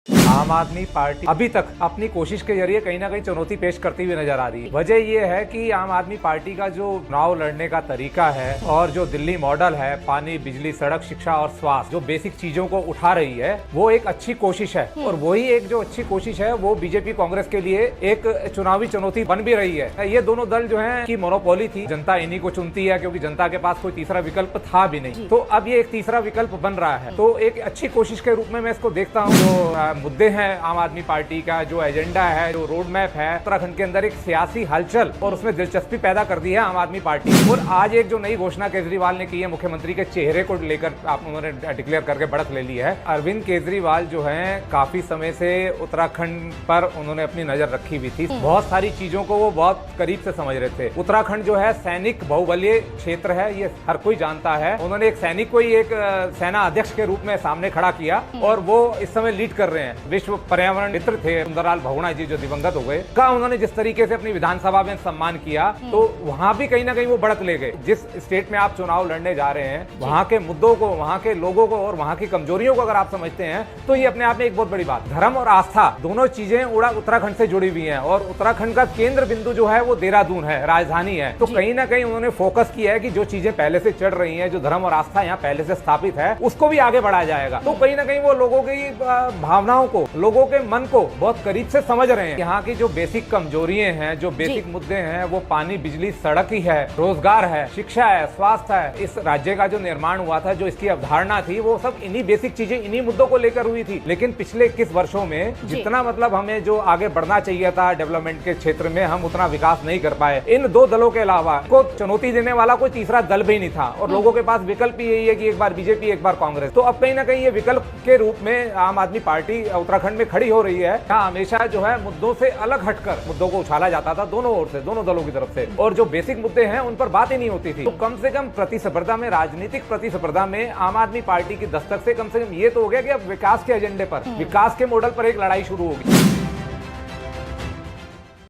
आम आदमी पार्टी अभी तक अपनी कोशिश के जरिए कहीं ना कहीं चुनौती पेश करती हुई नजर आ रही है। वजह यह है कि आम आदमी पार्टी का जो चुनाव लड़ने का तरीका है और जो दिल्ली मॉडल है, पानी, बिजली, सड़क, शिक्षा और स्वास्थ्य, जो बेसिक चीजों को उठा रही है, वो एक अच्छी कोशिश है। और वही एक जो अच्छी कोशिश है वो बीजेपी कांग्रेस के लिए एक चुनावी चुनौती बन भी रही है। ये दोनों दल जो है की मोनोपोली थी, जनता इन्हीं को चुनती है क्योंकि जनता के पास कोई तीसरा विकल्प था भी नहीं। तो अब ये एक तीसरा विकल्प बन रहा है, तो एक अच्छी कोशिश के रूप में मैं इसको देखता हूँ। जो मुद्दे हैं आम आदमी पार्टी का, जो एजेंडा है, जो रोड मैप है, उत्तराखंड के अंदर एक सियासी हलचल और उसमें दिलचस्पी पैदा कर दी है आम आदमी पार्टी। और आज एक जो नई घोषणा केजरीवाल ने की है, मुख्यमंत्री के चेहरे को लेकर आप उन्होंने डिक्लेयर करके बढ़त ले ली है। अरविंद केजरीवाल जो है काफी समय से उत्तराखंड पर उन्होंने अपनी नजर रखी हुई थी, बहुत सारी चीजों को वो बहुत करीब से समझ रहे थे। उत्तराखंड जो है सैनिक बहुबलीय क्षेत्र है, ये हर कोई जानता है। उन्होंने एक सैनिक को ही एक सेना अध्यक्ष के रूप में सामने खड़ा किया और वो इस समय लीड कर रहे हैं। विश्व पर्यावरण मित्र थे सुंदरलाल बहुगुणा जी, जो दिवंगत हो गए, का उन्होंने जिस तरीके से अपनी विधानसभा में सम्मान किया, तो वहां भी कहीं ना कहीं वो बढ़त ले गए। जिस स्टेट में आप चुनाव लड़ने जा रहे हैं, वहां के मुद्दों को, वहां के लोगों को और वहां की कमजोरियों को अगर आप समझते हैं तो ये अपने आप में एक बहुत बड़ी बात। धर्म और आस्था दोनों चीजें उत्तराखंड से जुड़ी हुई हैं और उत्तराखंड का केंद्र बिंदु जो है वो देहरादून है, राजधानी है। तो कहीं ना कहीं उन्होंने फोकस किया है कि जो चीजें पहले से चढ़ रही हैं, जो धर्म और आस्था यहाँ पहले से स्थापित है, उसको भी आगे बढ़ाया जाएगा। तो कहीं ना कहीं वो लोगों की भावनाओं को, लोगों के मन को बहुत करीब से समझ रहे हैं। यहाँ की जो बेसिक कमजोरियां हैं, जो बेसिक मुद्दे हैं, वो पानी, बिजली, सड़क ही है, रोजगार है, शिक्षा है, स्वास्थ्य है। इस राज्य का जो निर्माण हुआ था, जो इसकी अवधारणा थी, वो सब इन्हीं बेसिक चीजें, इन्हीं मुद्दों को लेकर हुई थी। लेकिन पिछले 21 वर्षों में जितना मतलब हमें जो आगे बढ़ना चाहिए था डेवलपमेंट के क्षेत्र में, हम उतना विकास नहीं कर पाए। इन दो दलों के अलावा को चुनौती देने वाला कोई तीसरा दल भी नहीं था और लोगों के पास विकल्प यही है कि एक बार बीजेपी, एक बार कांग्रेस। तो अब कहीं ना कहीं ये विकल्प के रूप में आम आदमी पार्टी उत्तराखंड में खड़ी हो रही है। हमेशा जो है मुद्दों से अलग हटकर मुद्दों को उछाला जाता था दोनों ओर से, दोनों दलों की तरफ से, और जो बेसिक मुद्दे हैं उन पर बात ही नहीं होती थी। तो कम से कम प्रतिस्पर्धा में, राजनीतिक प्रतिस्पर्धा में आम आदमी पार्टी की दस्तक से कम ये तो हो गया कि अब विकास के एजेंडे पर, विकास के मॉडल पर एक लड़ाई शुरू होगी।